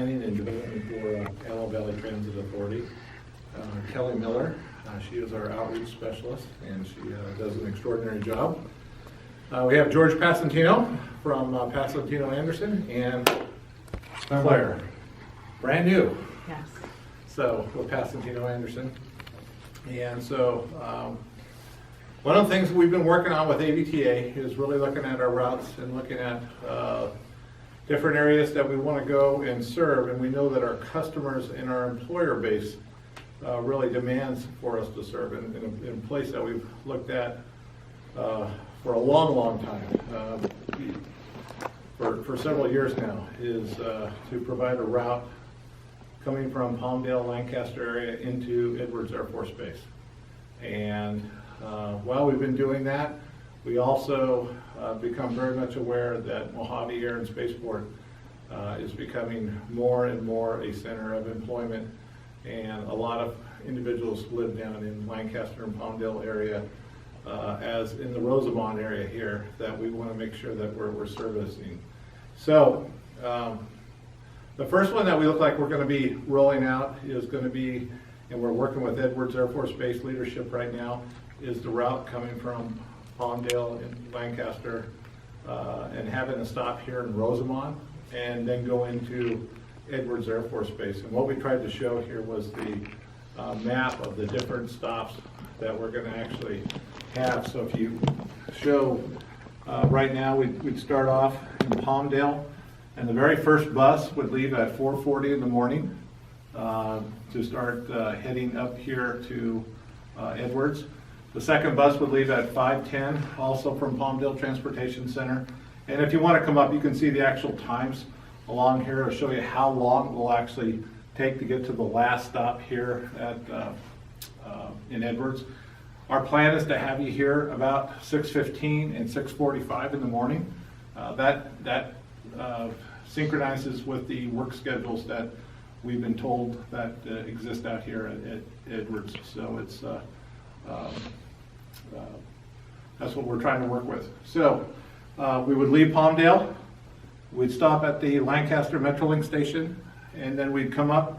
Planning and Development for Antelope Valley Transit Authority. Kelly Miller, she is our outreach specialist, and she does an extraordinary job. We have George Passantino from Passantino Anderson, and Claire, brand new. Yes. So with Passantino Anderson. And so one of the things we've been working on with AVTA is really looking at our routes and looking at different areas that we want to go and serve, and we know that our customers and our employer base really demands for us to serve in a place that we've looked at for a long time, for several years now, is to provide a route coming from Palmdale, Lancaster area into Edwards Air Force Base. And while we've been doing that, we also become very much aware that Mojave Air and Spaceport is becoming more and more a center of employment, and a lot of individuals live down in Lancaster and Palmdale area, as in the Rosamond area here, that we want to make sure that we're servicing. So the first one that we look like we're going to be rolling out is going to be, and we're working with Edwards Air Force Base leadership right now, is the route coming from Palmdale and Lancaster and having a stop here in Rosamond, and then go into Edwards Air Force Base. And what we tried to show here was the map of the different stops that we're going to actually have. So if you show right now, we'd start off in Palmdale, and the very first bus would leave at 4:40 in the morning to start heading up here to Edwards. The second bus would leave at 5:10, also from Palmdale Transportation Center. And if you want to come up, you can see the actual times along here. I'll show you how long it will actually take to get to the last stop here at in Edwards. Our plan is to have you here about 6:15 and 6:45 in the morning. That synchronizes with the work schedules that we've been told that exist out here at Edwards. So it's that's what we're trying to work with. So we would leave Palmdale, we'd stop at the Lancaster Metrolink station, and then we'd come up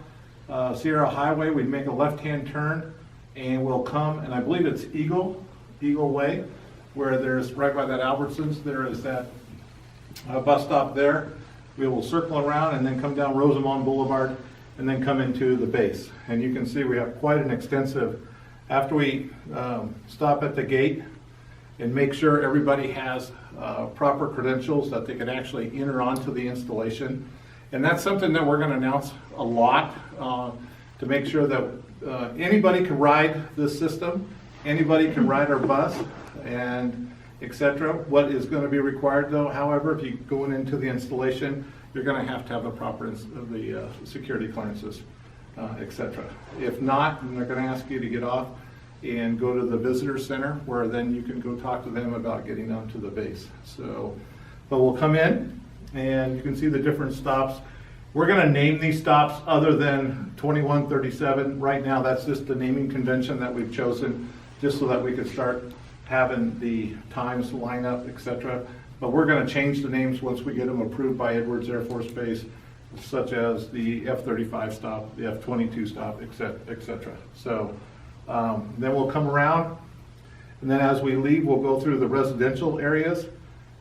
Sierra Highway, we'd make a left-hand turn, and we'll come, and I believe it's Eagle Way, where there's, right by that Albertsons, there is that bus stop there. We will circle around and then come down Rosamond Boulevard and then come into the base. And you can see we have quite an extensive, after we stop at the gate and make sure everybody has proper credentials that they can actually enter onto the installation. And that's something that we're going to announce a lot to make sure that anybody can ride this system, anybody can ride our bus, and etc. What is going to be required, though, however, if you go into the installation, you're going to have the proper security clearances, etc. If not, then they're going to ask you to get off and go to the visitor center, where then you can go talk to them about getting onto the base. So, but we'll come in, and you can see the different stops. We're going to name these stops other than 2137. Right now, that's just the naming convention that we've chosen, just so that we could start having the times line up, etc. But we're going to change the names once we get them approved by Edwards Air Force Base, such as the F-35 stop, the F-22 stop, etc. So then we'll come around, and then as we leave, we'll go through the residential areas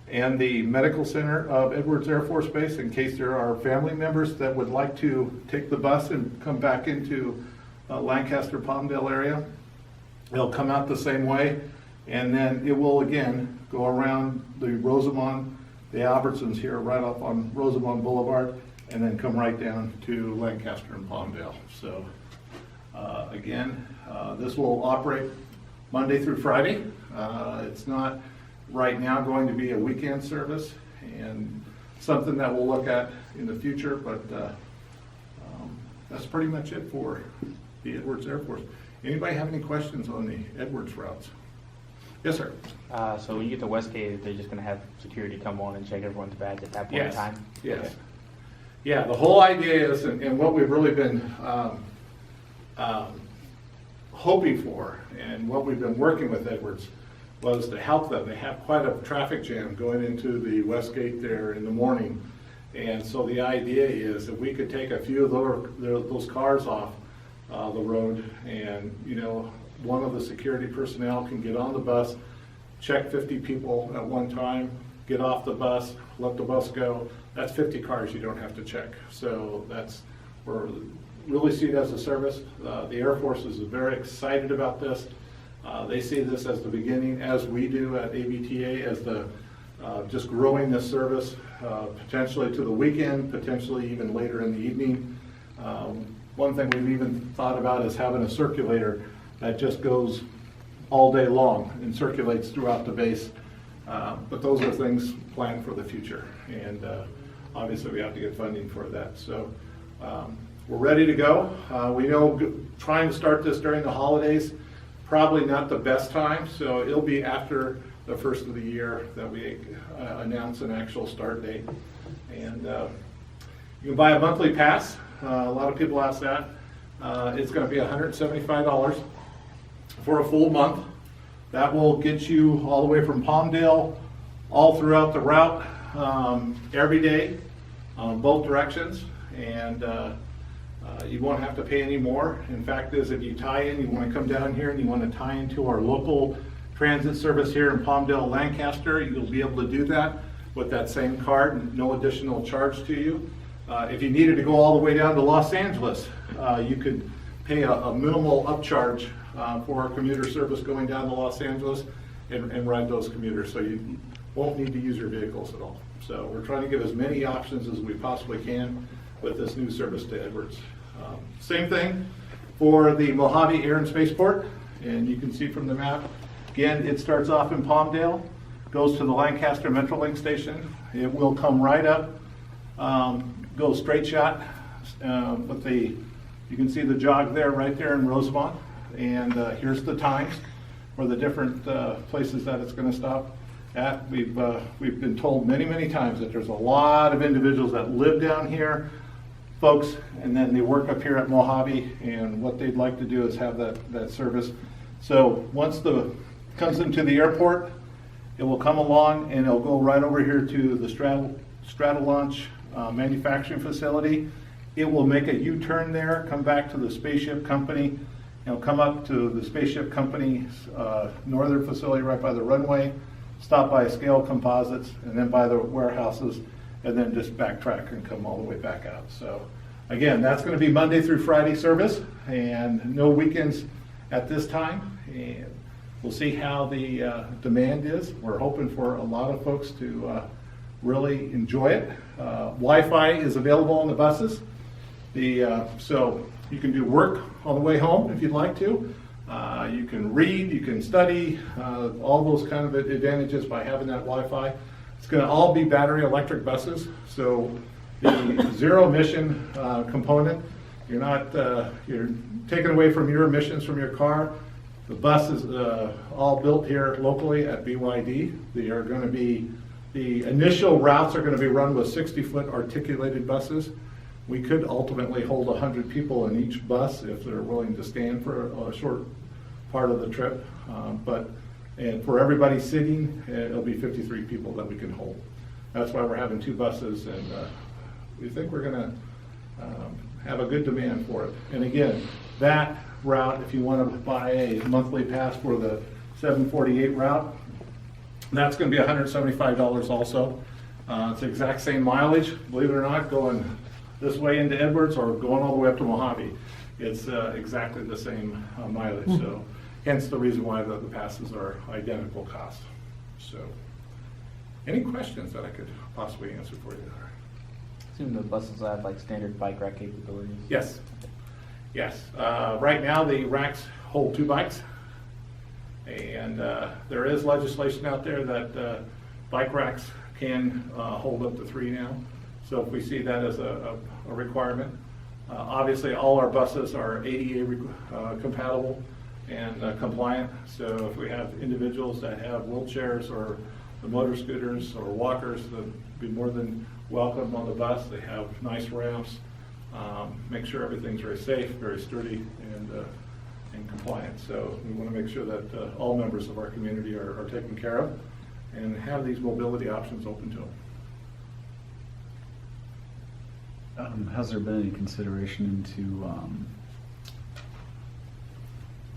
and the medical center of Edwards Air Force Base, in case there are family members that would like to take the bus and come back into Lancaster, Palmdale area. They'll come out the same way, and then it will again go around the Rosamond, the Albertsons here, right up on Rosamond Boulevard, and then come right down to Lancaster and Palmdale. So again, this will operate Monday through Friday. It's not right now going to be a weekend service, and something that we'll look at in the future, but that's pretty much it for the Edwards Air Force. Anybody have any questions on the Edwards routes? Yes, sir. So when you get to Westgate, they're just going to have security come on and check everyone's badge at that point in time? Yes. Okay. Yeah, the whole idea is, and what we've really been hoping for, and what we've been working with Edwards, was to help them. They have quite a traffic jam going into the Westgate there in the morning, And so the idea is if we could take a few of those cars off the road, and one of the security personnel can get on the bus, check 50 people at one time, get off the bus, let the bus go. That's 50 cars you don't have to check. So we're really see it as a service. The Air Force is very excited about this. They see this as the beginning, as we do at AVTA, as just growing this service, potentially to the weekend, potentially even later in the evening. One thing we've even thought about is having a circulator that just goes all day long and circulates throughout the base. But those are things planned for the future, and obviously we have to get funding for that. So we're ready to go. We know trying to start this during the holidays, probably not the best time, so it'll be after the first of the year that we announce an actual start date. And you can buy a monthly pass. A lot of people ask that. It's going to be $175 for a full month. That will get you all the way from Palmdale, all throughout the route, every day, both directions, and you won't have to pay any more. In fact, if you tie in, you want to come down here and you want to tie into our local transit service here in Palmdale and Lancaster, you'll be able to do that with that same card, no additional charge to you. If you needed to go all the way down to Los Angeles, you could pay a minimal upcharge for our commuter service going down to Los Angeles and ride those commuters, so you won't need to use your vehicles at all. So we're trying to give as many options as we possibly can with this new service to Edwards. Same thing for the Mojave Air and Spaceport, and you can see from the map, again, it starts off in Palmdale, goes to the Lancaster Metrolink station. It will come right up, go straight shot, you can see the jog there, right there in Rosamond. And here's the times for the different places that it's going to stop at. We've been told many times that there's a lot of individuals that live down here, folks, and then they work up here at Mojave, and what they'd like to do is have that service. So once comes into the airport, it will come along and it'll go right over here to the Stratolaunch manufacturing facility. It will make a U-turn there, come back to the Spaceship Company. It'll come up to the Spaceship Company's northern facility right by the runway, stop by Scale Composites, and then by the warehouses, and then just backtrack and come all the way back out. So again, that's going to be Monday through Friday service, and no weekends at this time. And we'll see how the demand is. We're hoping for a lot of folks to really enjoy it. Wi-Fi is available on the buses. So you can do work on the way home if you'd like to. You can read, you can study, all those kind of advantages by having that Wi-Fi. It's going to all be battery electric buses, so the zero emission component, you're taken away from your emissions from your car. The bus is all built here locally at BYD. The initial routes are going to be run with 60-foot articulated buses. We could ultimately hold 100 people in each bus if they're willing to stand for a short part of the trip. And for everybody sitting, it'll be 53 people that we can hold. That's why we're having two buses, and we think we're going to have a good demand for it. And again, that route, if you want to buy a monthly pass for the 748 route, that's going to be $175 also. It's the exact same mileage, believe it or not, going this way into Edwards or going all the way up to Mojave. It's exactly the same mileage, so hence the reason why the passes are identical cost. So, any questions that I could possibly answer for you? I assume the buses have like standard bike rack capabilities. Yes. Yes. Right now the racks hold 2 bikes, and there is legislation out there that bike racks can hold up to 3 now. So if we see that as a requirement, obviously all our buses are ADA compatible and compliant. So if we have individuals that have wheelchairs or the motor scooters or walkers, they'll be more than welcome on the bus. They have nice ramps. Make sure everything's very safe, very sturdy, and compliant. So we want to make sure that all members of our community are taken care of and have these mobility options open to them. Has there been any consideration into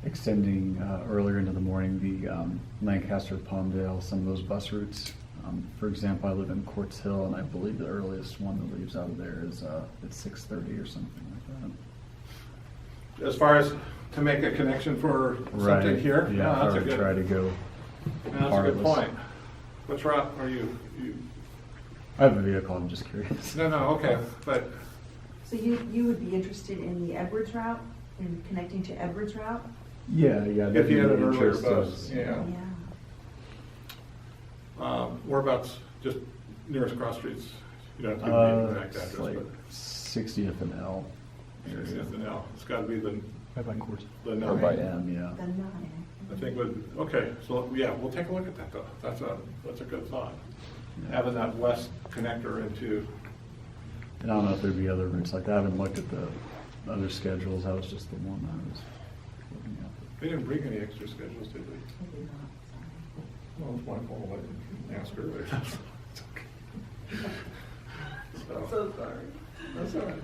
extending earlier into the morning the Lancaster, Palmdale, some of those bus routes? For example, I live in Quartz Hill, and I believe the earliest one that leaves out of there is at 6:30 or something like that. As far as to make a connection for something here? Yeah, that's I a would good, try to go. that's a good wireless. point. Which route are you? I have a vehicle, I'm just curious. No, okay, but So you would be interested in the Edwards route, in connecting to Edwards route? Yeah. if you had an earlier interest bus, of- yeah. Whereabouts, just nearest cross streets? You don't have to give me an exact It's address, like but 60th and L. it's nothing else. It's gotta be the Right by Quartz. The Or by 9. M, yeah. The 9. I think okay, so yeah, we'll take a look at that though. That's a good thought. Having that west connector into, And I don't know if there'd be other routes like that. I haven't looked at the other schedules. That was just the one I was looking at. they didn't bring any extra schedules, did they? I do not, Well, it's my fault, I didn't ask earlier. It's okay. sorry. So, So sorry. that's all right.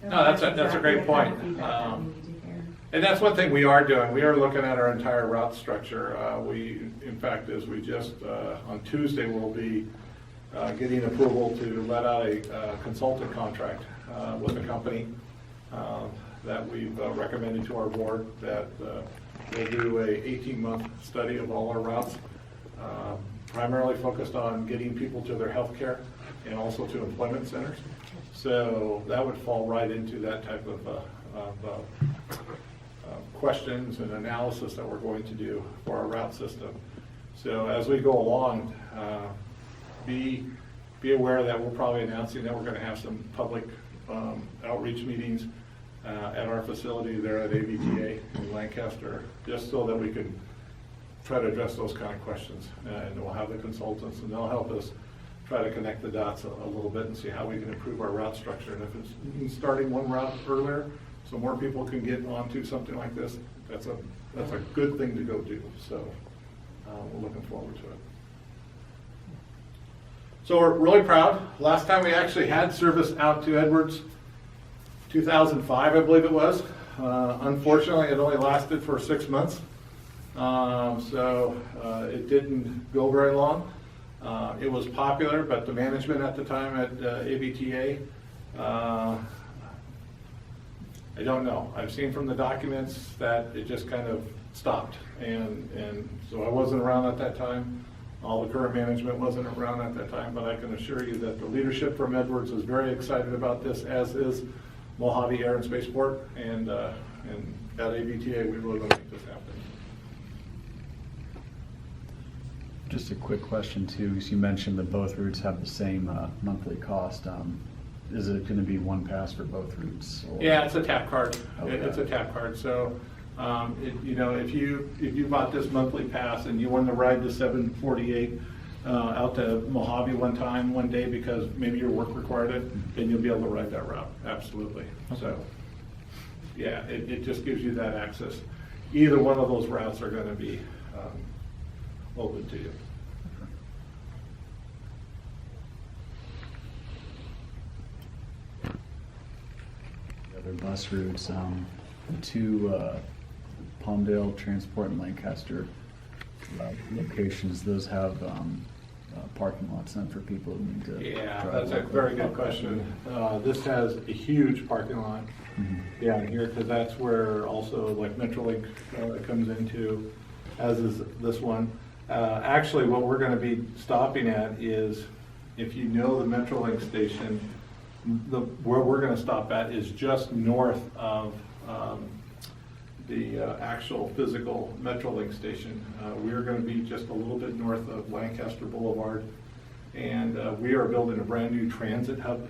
No, that's a great point. And that's one thing we are doing. We are looking at our entire route structure. In fact, as we just, on Tuesday, we'll be getting approval to let out a consultant contract with a company that we've recommended to our board that will do a 18-month study of all our routes, primarily focused on getting people to their health care and also to employment centers. So that would fall right into that type of questions and analysis that we're going to do for our route system. So as we go along, be aware that we're probably announcing that we're going to have some public outreach meetings at our facility there at AVTA in Lancaster, just so that we can try to address those kind of questions. And we'll have the consultants, and they'll help us try to connect the dots a little bit and see how we can improve our route structure. And if it's starting one route earlier, so more people can get onto something like this, that's a good thing to go do. So we're looking forward to it. So we're really proud. Last time we actually had service out to Edwards, 2005, I believe it was. Unfortunately, it only lasted for 6 months. So it didn't go very long. It was popular, but the management at the time at AVTA, I don't know. I've seen from the documents that it just kind of stopped. And so I wasn't around at that time. All the current management wasn't around at that time, but I can assure you that the leadership from Edwards is very excited about this, as is Mojave Air and Spaceport. And at AVTA, we really want to make this happen. Just a quick question too, because you mentioned that both routes have the same monthly cost. Is it going to be one pass for both routes? Or? Yeah, it's a tap card. Okay. It's a tap card. So, if you bought this monthly pass and you wanted to ride the 748 out to Mojave one day because maybe your work required it, then you'll be able to ride that route. Absolutely. Okay. So, yeah, it just gives you that access. Either one of those routes are going to be open to you. Other bus routes, the two Palmdale, Transport, and Lancaster locations, those have parking lots in for people who need to Yeah, drive that's a locally. very good question. This has a huge parking lot down here, because that's where also like Metrolink comes into, as is this one. Actually, what we're gonna be stopping at is, if you know the Metrolink station, where we're gonna stop at is just north of the actual physical Metrolink station. We're gonna be just a little bit north of Lancaster Boulevard, and we are building a brand new transit hub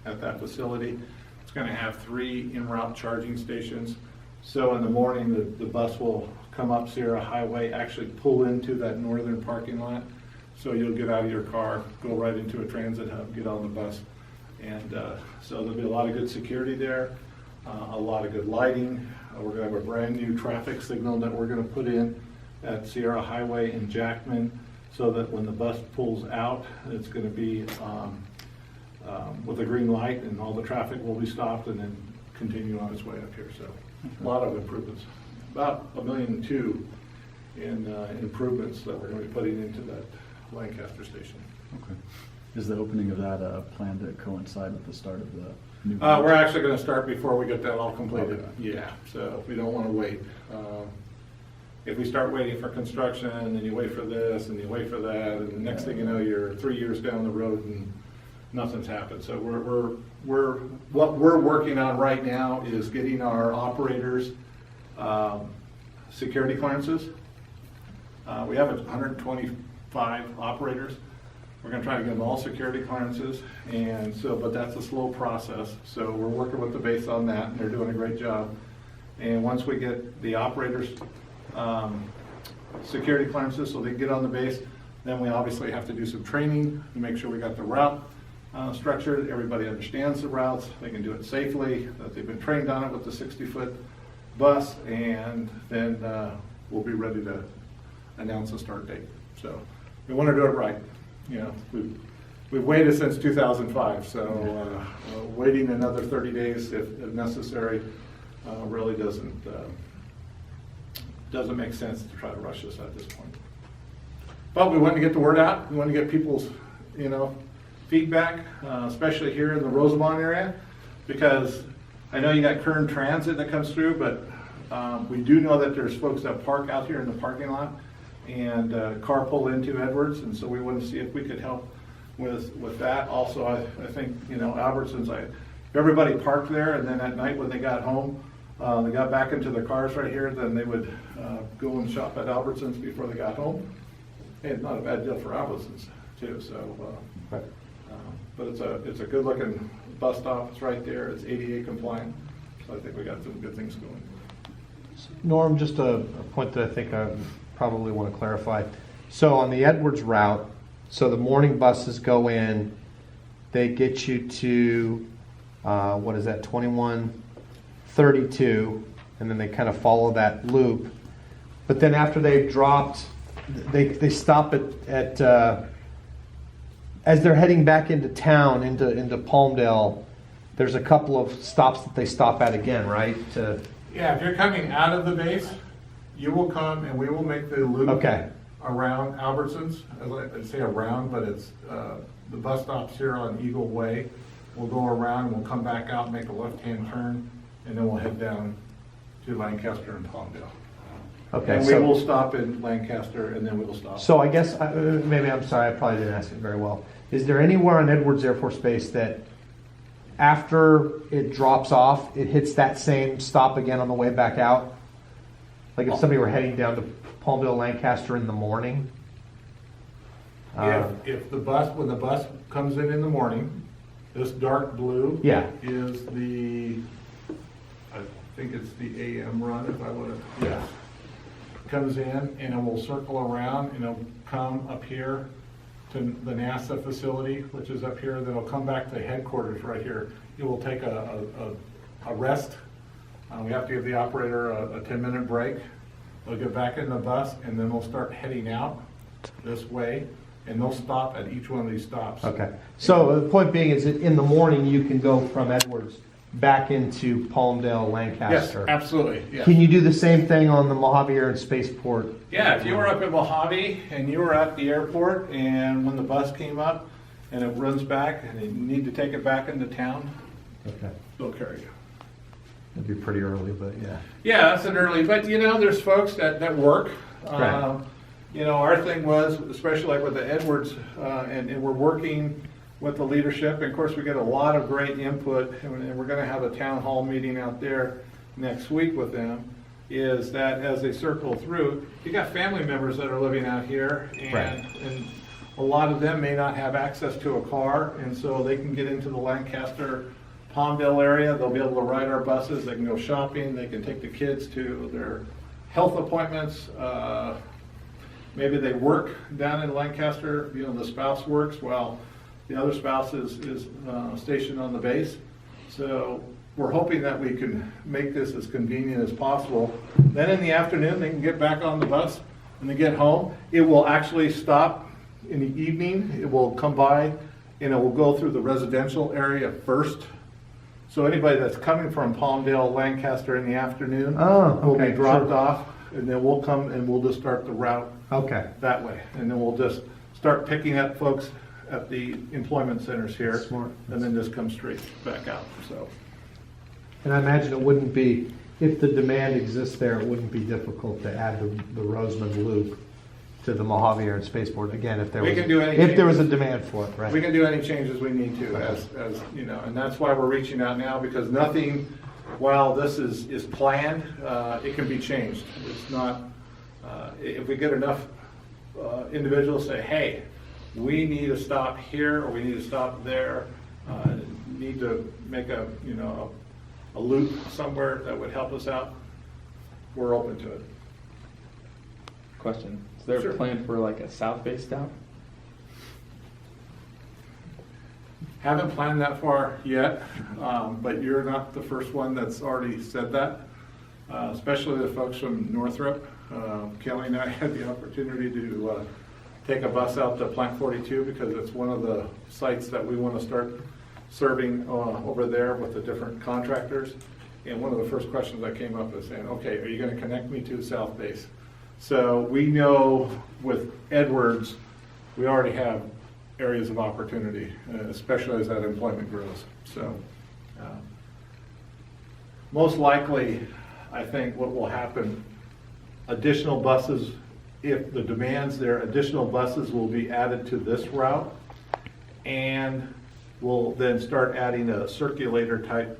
at that facility. It's gonna have 3 en-route charging stations. So in the morning, the bus will come up Sierra Highway, actually pull into that northern parking lot. So you'll get out of your car, go right into a transit hub, get on the bus. And so there'll be a lot of good security there, a lot of good lighting. We're gonna have a brand new traffic signal that we're gonna put in at Sierra Highway in Jackman, so that when the bus pulls out, it's gonna be with a green light, and all the traffic will be stopped and then continue on its way up here. So a lot of improvements, about $1.2 million in improvements that we're going to be putting into that Lancaster station. Okay. Is the opening of that planned to coincide with the start of the new? We're actually going to start before we get that all completed. Okay. Yeah, so we don't want to wait. If we start waiting for construction, and then you wait for this, and you wait for that, and the next thing you know, you're 3 years down the road and nothing's happened. So what we're working on right now is getting our operators security clearances. We have 125 operators. We're going to try to get them all security clearances, and so, but that's a slow process. So we're working with the base on that, and they're doing a great job. And once we get the operators security clearances so they can get on the base, then we obviously have to do some training to make sure we got the route structured. Everybody understands the routes, they can do it safely, that they've been trained on it with the 60-foot bus, and then we'll be ready to announce a start date. So we want to do it right. You know, we've waited since 2005, so waiting another 30 days if necessary really doesn't make sense to try to rush this at this point. But we want to get the word out. We want to get people's, feedback, especially here in the Rosamond area, because I know you got Kern Transit that comes through, but we do know that there's folks that park out here in the parking lot and carpool into Edwards, and so we want to see if we could help with that. Also, I think, Albertsons, if everybody parked there and then at night when they got home, they got back into their cars right here, then they would go and shop at Albertsons before they got home. And not a bad deal for Albertsons too. So, but it's a good looking bus stop. It's right there. It's ADA compliant. So I think we got some good things going. Norm, just a point that I think I probably want to clarify. So on the Edwards route, so the morning buses go in, they get you to, 2132, and then they kind of follow that loop. But then after they've dropped, they stop at as they're heading back into town, into Palmdale, there's a couple of stops that they stop at again, right? Yeah, if you're coming out of the base, you will come and we will make the loop around Albertsons. I say around, but it's the bus stops here on Eagle Way. We'll go around and we'll come back out, make a left-hand turn, and then we'll head down to Lancaster and Palmdale. Okay, and we will stop in Lancaster, and then we will stop. So I guess, maybe I'm sorry, I probably didn't ask it very well. Is there anywhere on Edwards Air Force Base that after it drops off, it hits that same stop again on the way back out? Like if somebody were heading down to Palmdale, Lancaster in the morning? If the bus, when the bus comes in the morning, this dark blue is I think it's the AM run, if I would have, yes. Comes in and it will circle around and it'll come up here to the NASA facility, which is up here. Then it'll come back to headquarters right here. It will take a rest. We have to give the operator a 10-minute break. They'll get back in the bus and then they'll start heading out this way, and they'll stop at each one of these stops. Okay. So the point being is that in the morning you can go from Edwards back into Palmdale, Lancaster. Yes, absolutely. Yes. Can you do the same thing on the Mojave Air and Spaceport? Yeah, if you were up in Mojave and you were at the airport and when the bus came up and it runs back and you need to take it back into town, they'll carry you. It'd be pretty early, but yeah. Yeah, that's an early, but there's folks that work. Right. Our thing was, especially like with the Edwards, and we're working with the leadership. And of course, we get a lot of great input, and we're going to have a town hall meeting out there next week with them, is that as they circle through, you got family members that are living out here, and a lot of them may not have access to a car, and so they can get into the Lancaster, Palmdale area. They'll be able to ride our buses. They can go shopping. They can take the kids to their health appointments. Maybe they work down in Lancaster. The spouse works while the other spouse is stationed on the base. So we're hoping that we can make this as convenient as possible. Then in the afternoon, they can get back on the bus and they get home. It will actually stop in the evening. It will come by and it will go through the residential area first. So anybody that's coming from Palmdale, Lancaster in the afternoon will be okay, dropped sure. off, and then we'll come and we'll just start the route Okay. that way. And then we'll just start picking up folks at the employment centers here. Smart. And then just come straight back out, so. And I imagine it wouldn't be, if the demand exists there, it wouldn't be difficult to add the Rosamond loop to the Mojave Air and Spaceport again if there We was can do any if there was a changes. demand for it, right? We can do any changes we need to as you know, and that's why we're reaching out now, because nothing, while this is planned, it can be changed. It's not, if we get enough individuals say, hey, we need to stop here, or we need to stop there, need to make a loop somewhere that would help us out, we're open to it. Question, is there Sure. a plan for like a south-based stop? Haven't planned that far yet, but you're not the first one that's already said that, especially the folks from Northrop. Kelly and I had the opportunity to take a bus out to Plant 42 because it's one of the sites that we want to start serving over there with the different contractors. And one of the first questions that came up is saying, okay, are you going to connect me to South Base? So we know with Edwards, we already have areas of opportunity, especially as that employment grows. So most likely, I think what will happen, additional buses, if the demand's there, additional buses will be added to this route, and we'll then start adding a circulator type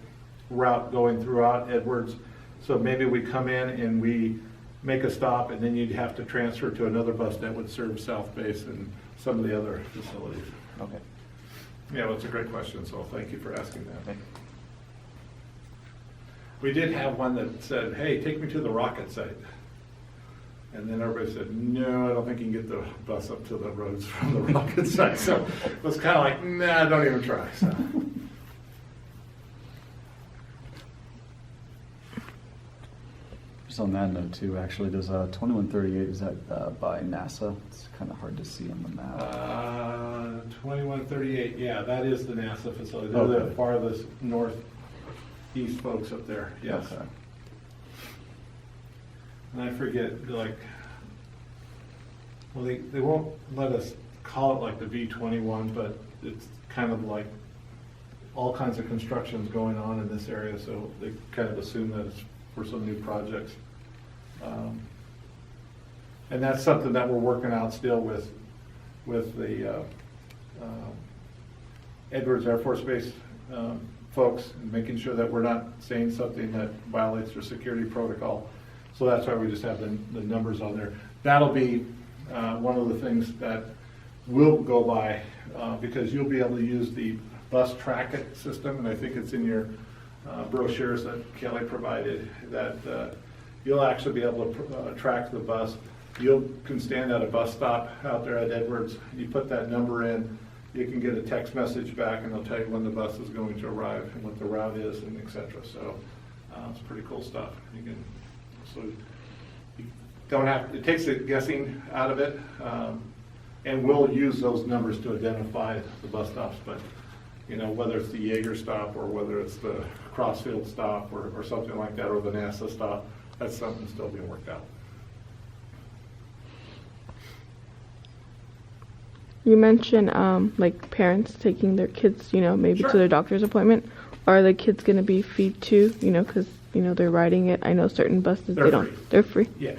route going throughout Edwards. So maybe we come in and we make a stop, and then you'd have to transfer to another bus that would serve South Base and some of the other facilities. Okay. Yeah, well, it's a great question, so thank you for asking that. Okay. We did have one that said, hey, take me to the rocket site. And then everybody said, no, I don't think you can get the bus up to the roads from the rocket site. So it was kind of like, nah, don't even try. So. Just on that note too, actually, does 2138, is that by NASA? It's kind of hard to see on the map. 2138, yeah, that is the NASA facility. They're the Okay. farthest northeast folks up there, yes. Okay. And I forget, like, well, they won't let us call it like the V-21, but it's kind of like all kinds of constructions going on in this area, so they kind of assume that it's for some new projects. And that's something that we're working out still with the Edwards Air Force Base folks, making sure that we're not saying something that violates their security protocol. So that's why we just have the numbers on there. That'll be one of the things that will go by because you'll be able to use the bus track it system, and I think it's in your brochures that Kelly provided, that you'll actually be able to track the bus. You can stand at a bus stop out there at Edwards, you put that number in, you can get a text message back and they'll tell you when the bus is going to arrive and what the route is and et cetera. So it's pretty cool stuff. You can, so you don't have, it takes the guessing out of it, and we'll use those numbers to identify the bus stops, but you know, whether it's the Jaeger stop or whether it's the Crossfield stop or something like that, or the NASA stop, that's something still being worked out. You mentioned like parents taking their kids, maybe Sure. to their doctor's appointment. Are the kids going to be free too? Because they're riding it. I know certain buses They're they don't. free. They're free. Yeah,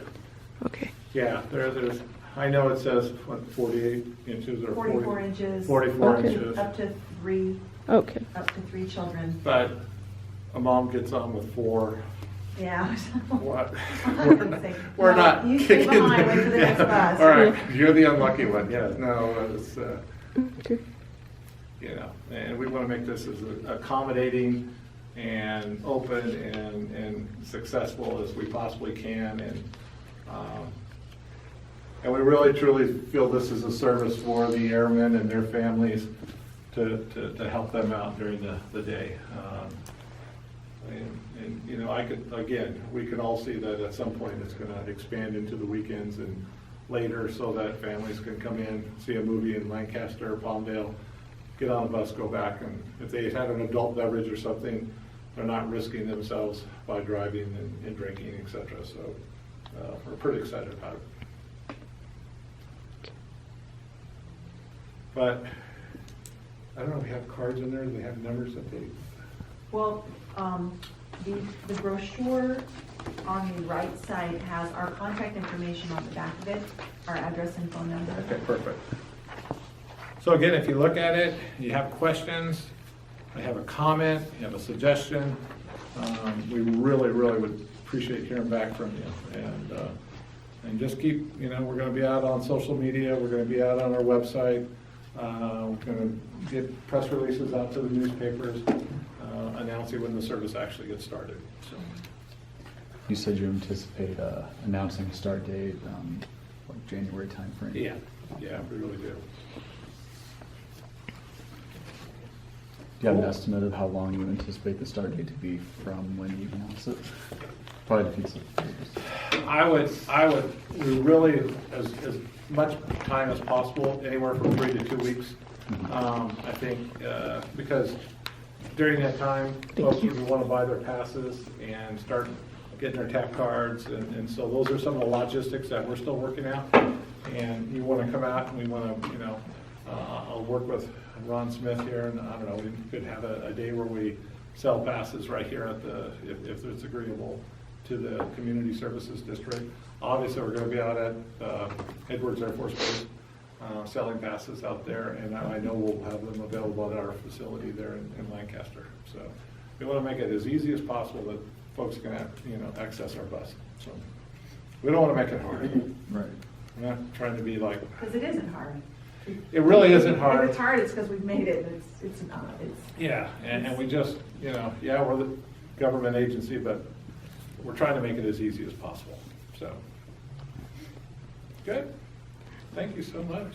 Okay. yeah. There's. I know it says what 48 inches or 44 inches. 44 Okay. inches. Up to Okay. three children. But a mom gets on with 4. Yeah. What? Say, We're no, not you stay kicking. behind, wait for the next bus. All right, you're the unlucky one. Yeah, no, it's. Okay. And we want to make this as accommodating and open and successful as we possibly can. And we really truly feel this is a service for the airmen and their families to help them out during the day. We can all see that at some point it's going to expand into the weekends and later, so that families can come in, see a movie in Lancaster or Palmdale, get on the bus, go back, and if they had an adult beverage or something, they're not risking themselves by driving and drinking, et cetera. So we're pretty excited about it. But I don't know, we have cards in there, do they have numbers that they? Well, the brochure on the right side has our contact information on the back of it, our address and phone number. Okay, perfect. So again, if you look at it, you have questions, I have a comment, you have a suggestion, we really, really would appreciate hearing back from you. And just keep, we're gonna be out on social media, we're gonna be out on our website, we're gonna get press releases out to the newspapers, announcing when the service actually gets started, so. You said you anticipate announcing a start date, like January timeframe? Yeah, we really do. Do you have an estimate of how long you anticipate the start date to be from when you announce it? Probably defeats the purpose. We really, as much time as possible, anywhere from 3 to 2 weeks. I think, because during that time, folks would want to buy their passes and start getting their tap cards, and so those are some of the logistics that we're still working out. And you want to come out, and we want to, I'll work with Ron Smith here, and I don't know, we could have a day where we sell passes right here at the, if it's agreeable to the Community Services District. Obviously, we're going to be out at Edwards Air Force Base selling passes out there, and I know we'll have them available at our facility there in Lancaster. So we want to make it as easy as possible that folks can access our bus. So we don't want to make it hard. Right. We're not trying to be like, Because it isn't hard. it really isn't hard. If it's hard, it's because we've made it, and it's not. Yeah, and we just, yeah, we're the government agency, but we're trying to make it as easy as possible, so. Good, thank you so much.